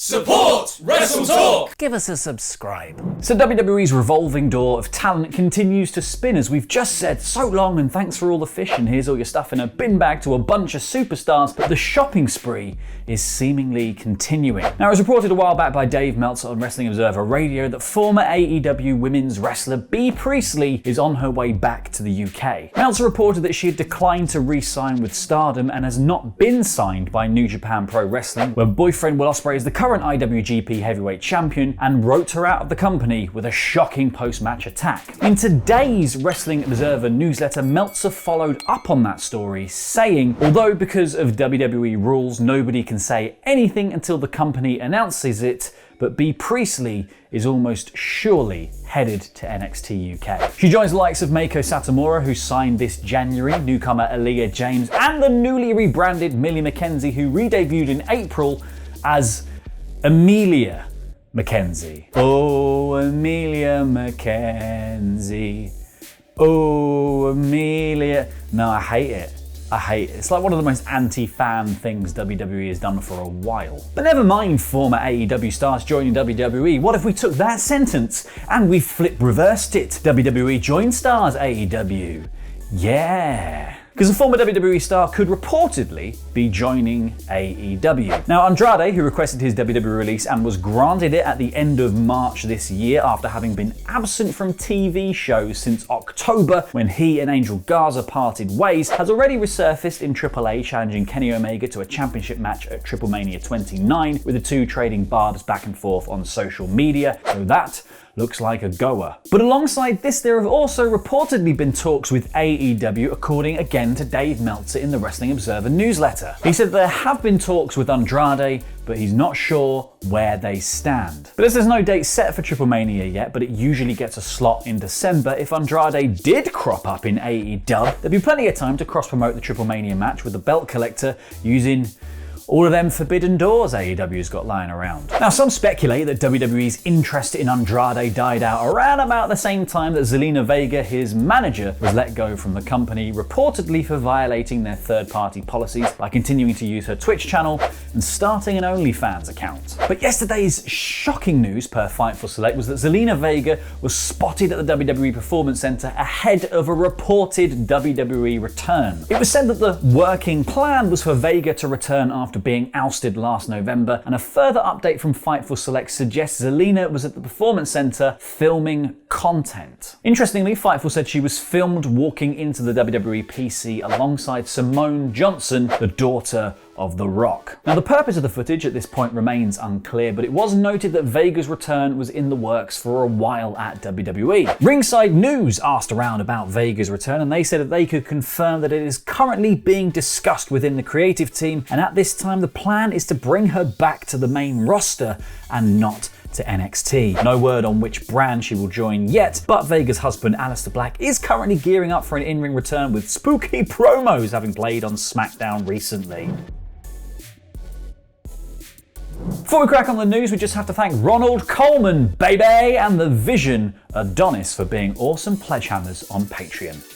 Support Wrestle Talk! Give us a subscribe. So WWE's revolving door of talent continues to spin, as we've just said. So long and thanks for all the fish, and here's all your stuff in a bin bag to a bunch of superstars, but the shopping spree is seemingly continuing. Now, it was reported a while back by Dave Meltzer on Wrestling Observer Radio that former AEW women's wrestler Bea Priestley is on her way back to the UK. Meltzer reported that she had declined to re-sign with Stardom and has not been signed by New Japan Pro Wrestling, where boyfriend Will Ospreay is the current IWGP Heavyweight Champion, and wrote her out of the company with a shocking post-match attack. In today's Wrestling Observer newsletter, Meltzer followed up on that story, saying, although because of WWE rules nobody can say anything until the company announces it, but Bea Priestley is almost surely headed to NXT UK. She joins the likes of Meiko Satomura, who signed this January, newcomer Aaliyah James, and the newly rebranded Millie McKenzie, who re-debuted in April as Amelia McKenzie. Oh, Amelia McKenzie. Oh, Amelia. No, I hate it. It's like one of the most anti-fan things WWE has done for a while. But never mind former AEW stars joining WWE. What if we took that sentence and we reversed it? WWE joined stars AEW. Yeah. Because a former WWE star could reportedly be joining AEW. Now, Andrade, who requested his WWE release and was granted it at the end of March this year after having been absent from TV shows since October when he and Angel Garza parted ways, has already resurfaced in AAA, challenging Kenny Omega to a championship match at Triple Mania 29, with the two trading barbs back and forth on social media. So that looks like a goer. But alongside this, there have also reportedly been talks with AEW, according again to Dave Meltzer in the Wrestling Observer newsletter. He said there have been talks with Andrade, but he's not sure where they stand. But as there's no date set for Triple Mania yet, but it usually gets a slot in December, if Andrade did crop up in AEW, there'd be plenty of time to cross-promote the Triple Mania match with the belt collector using all of them forbidden doors AEW's got lying around. Now, some speculate that WWE's interest in Andrade died out around about the same time that Zelina Vega, his manager, was let go from the company, reportedly for violating their third-party policies by continuing to use her Twitch channel and starting an OnlyFans account. But yesterday's shocking news, per Fightful Select, was that Zelina Vega was spotted at the WWE Performance Center ahead of a reported WWE return. It was said that the working plan was for Vega to return after being ousted last November, and a further update from Fightful Select suggests Zelina was at the Performance Center filming content. Interestingly, Fightful said she was filmed walking into the WWE PC alongside Simone Johnson, the daughter of The Rock. Now, the purpose of the footage at this point remains unclear, but it was noted that Vega's return was in the works for a while at WWE. Ringside News asked around about Vega's return, and they said that they could confirm that it is currently being discussed within the creative team, and at this time the plan is to bring her back to the main roster and not to NXT. No word on which brand she will join yet, but Vega's husband Aleister Black is currently gearing up for an in-ring return, with spooky promos having played on SmackDown recently. Before we crack on the news, we just have to thank Ronald Coleman, baby, and the Vision Adonis for being awesome pledgehammers on Patreon.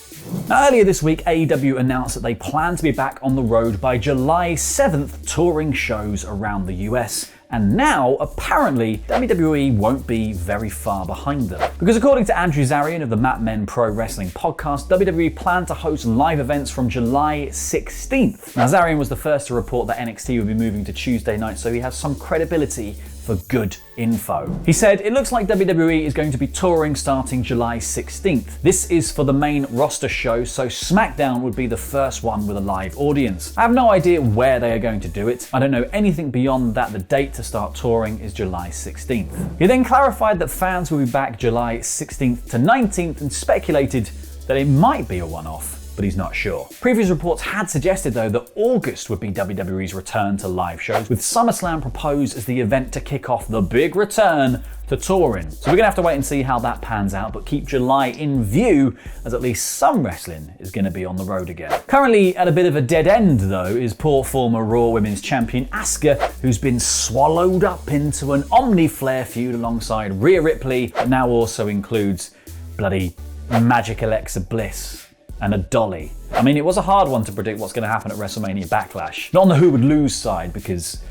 Now, earlier this week, AEW announced that they plan to be back on the road by July 7th, touring shows around the US. And now, apparently, WWE won't be very far behind them. Because according to Andrew Zarian of the Mat Men Pro Wrestling podcast, WWE plan to host live events from July 16th. Now, Zarian was the first to report that NXT would be moving to Tuesday night, so he has some credibility for good info. He said, "It looks like WWE is going to be touring starting July 16th. This is for the main roster show, so SmackDown would be the first one with a live audience. I have no idea where they are going to do it. I don't know anything beyond that. The date to start touring is July 16th. He then clarified that fans will be back July 16th to 19th and speculated that it might be a one-off, but he's not sure. Previous reports had suggested, though, that August would be WWE's return to live shows, with SummerSlam proposed as the event to kick off the big return to touring. So we're gonna have to wait and see how that pans out, but keep July in view, as at least some wrestling is gonna be on the road again. Currently at a bit of a dead end, though, is poor former Raw Women's Champion Asuka, who's been swallowed up into an Omni-Flair feud alongside Rhea Ripley, that now also includes bloody Magic Alexa Bliss and a dolly. I mean, it was a hard one to predict what's going to happen at WrestleMania Backlash. Not on the who would lose side, because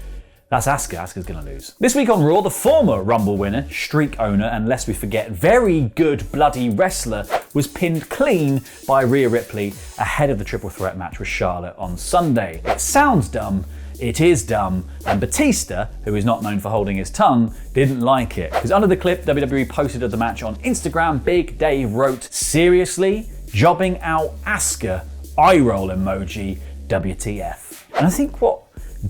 That's Asuka. Asuka's gonna lose. This week on Raw, the former Rumble winner, streak owner, and lest we forget, very good bloody wrestler, was pinned clean by Rhea Ripley ahead of the triple threat match with Charlotte on Sunday. It sounds dumb, it is dumb, and Batista, who is not known for holding his tongue, didn't like it. Because under the clip WWE posted of the match on Instagram, Big Dave wrote, "Seriously? Jobbing out Asuka? Eye roll emoji, WTF." And I think what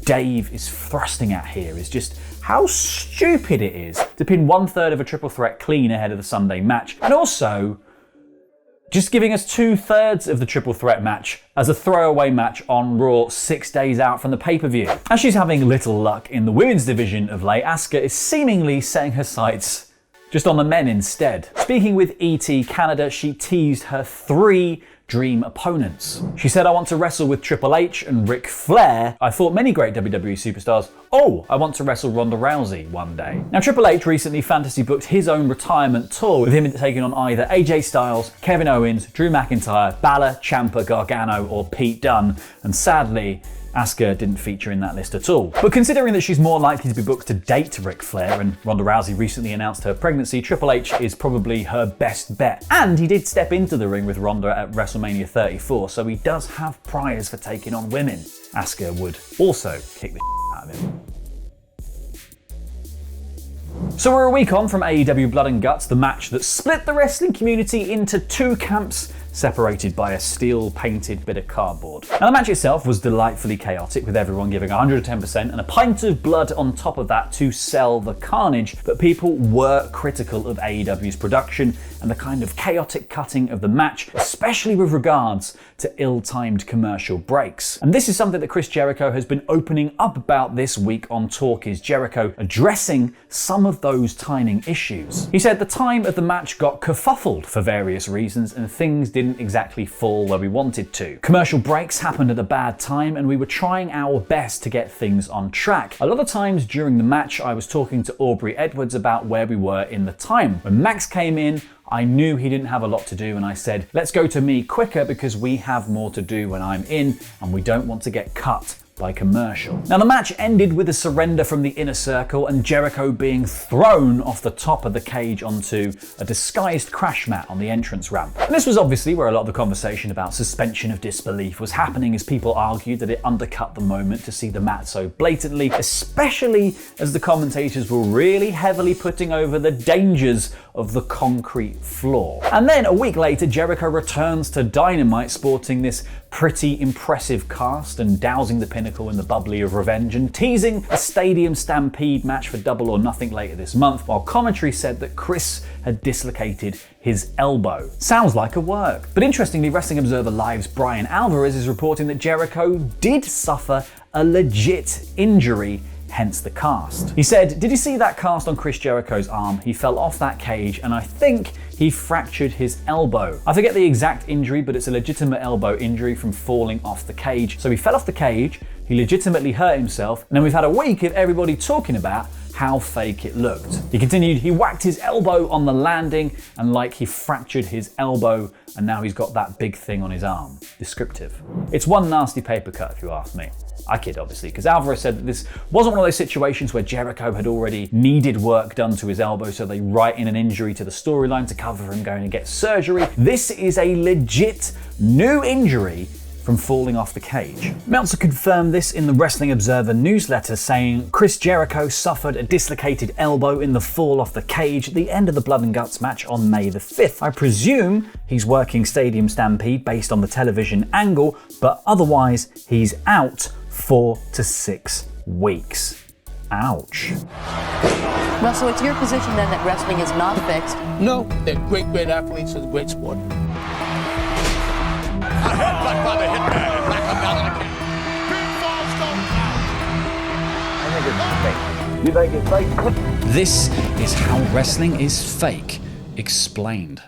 Dave is thrusting at here is just how stupid it is to pin 1/3 of a triple threat clean ahead of the Sunday match, and also just giving us 2/3 of the triple threat match as a throwaway match on Raw 6 days out from the pay-per-view. As she's having little luck in the women's division of late, Asuka is seemingly setting her sights just on the men instead. Speaking with ET Canada, she teased her 3 dream opponents. She said, "I want to wrestle with Triple H and Ric Flair. I fought many great WWE superstars. Oh, I want to wrestle Ronda Rousey one day." Now, Triple H recently fantasy booked his own retirement tour with him taking on either AJ Styles, Kevin Owens, Drew McIntyre, Balor, Ciampa, Gargano, or Pete Dunne. And sadly, Asuka didn't feature in that list at all. But considering that she's more likely to be booked to date Ric Flair, and Ronda Rousey recently announced her pregnancy, Triple H is probably her best bet. And he did step into the ring with Ronda at WrestleMania 34, so he does have priors for taking on women. Asuka would also kick the out of him. So we're a week on from AEW Blood and Guts, the match that split the wrestling community into 2 camps, separated by a steel-painted bit of cardboard. Now, the match itself was delightfully chaotic, with everyone giving 110% and a pint of blood on top of that to sell the carnage, but people were critical of AEW's production and the kind of chaotic cutting of the match, especially with regards to ill-timed commercial breaks. And this is something that Chris Jericho has been opening up about this week on Talk is Jericho, addressing some of those timing issues. He said the time of the match got kerfuffled for various reasons and things didn't exactly fall where we wanted to. Commercial breaks happened at a bad time and we were trying our best to get things on track. A lot of times during the match I was talking to Aubrey Edwards about where we were in the time. When Max came in, I knew he didn't have a lot to do and I said, let's go to me quicker because we have more to do when I'm in and we don't want to get cut by commercial. Now, the match ended with a surrender from the Inner Circle and Jericho being thrown off the top of the cage onto a disguised crash mat on the entrance ramp. And this was obviously where a lot of the conversation about suspension of disbelief was happening, as people argued that it undercut the moment to see the mat so blatantly, especially as the commentators were really heavily putting over the dangers of the concrete floor. And then a week later, Jericho returns to Dynamite sporting this pretty impressive cast and dousing the Pinnacle in the bubbly of revenge and teasing a Stadium Stampede match for Double or Nothing later this month, while commentary said that Chris had dislocated his elbow. Sounds like a work. But interestingly, Wrestling Observer Live's Brian Alvarez is reporting that Jericho did suffer a legit injury, hence the cast. He said, "Did you see that cast on Chris Jericho's arm? He fell off that cage and I think he fractured his elbow. I forget the exact injury, but it's a legitimate elbow injury from falling off the cage. So he fell off the cage, he legitimately hurt himself, and then we've had a week of everybody talking about how fake it looked." He continued, "He whacked his elbow on the landing and like he fractured his elbow and now he's got that big thing on his arm." Descriptive. It's one nasty paper cut if you ask me. I kid, obviously, because Alvarez said that this wasn't one of those situations where Jericho had already needed work done to his elbow, so they write in an injury to the storyline to cover him going to get surgery. This is a legit new injury from falling off the cage. Meltzer confirmed this in the Wrestling Observer newsletter, saying Chris Jericho suffered a dislocated elbow in the fall off the cage at the end of the Blood and Guts match on May the 5th. I presume he's working Stadium Stampede based on the television angle, but otherwise he's out 4 to 6 weeks. Ouch. Russell, it's your position then that wrestling is not fixed. No, they're great athletes. It's a great sport. A headbutt by the Hitman and back up down on the cage. Pinfalls don't count. I think it's fake. You think it's fake? This is how wrestling is fake explained.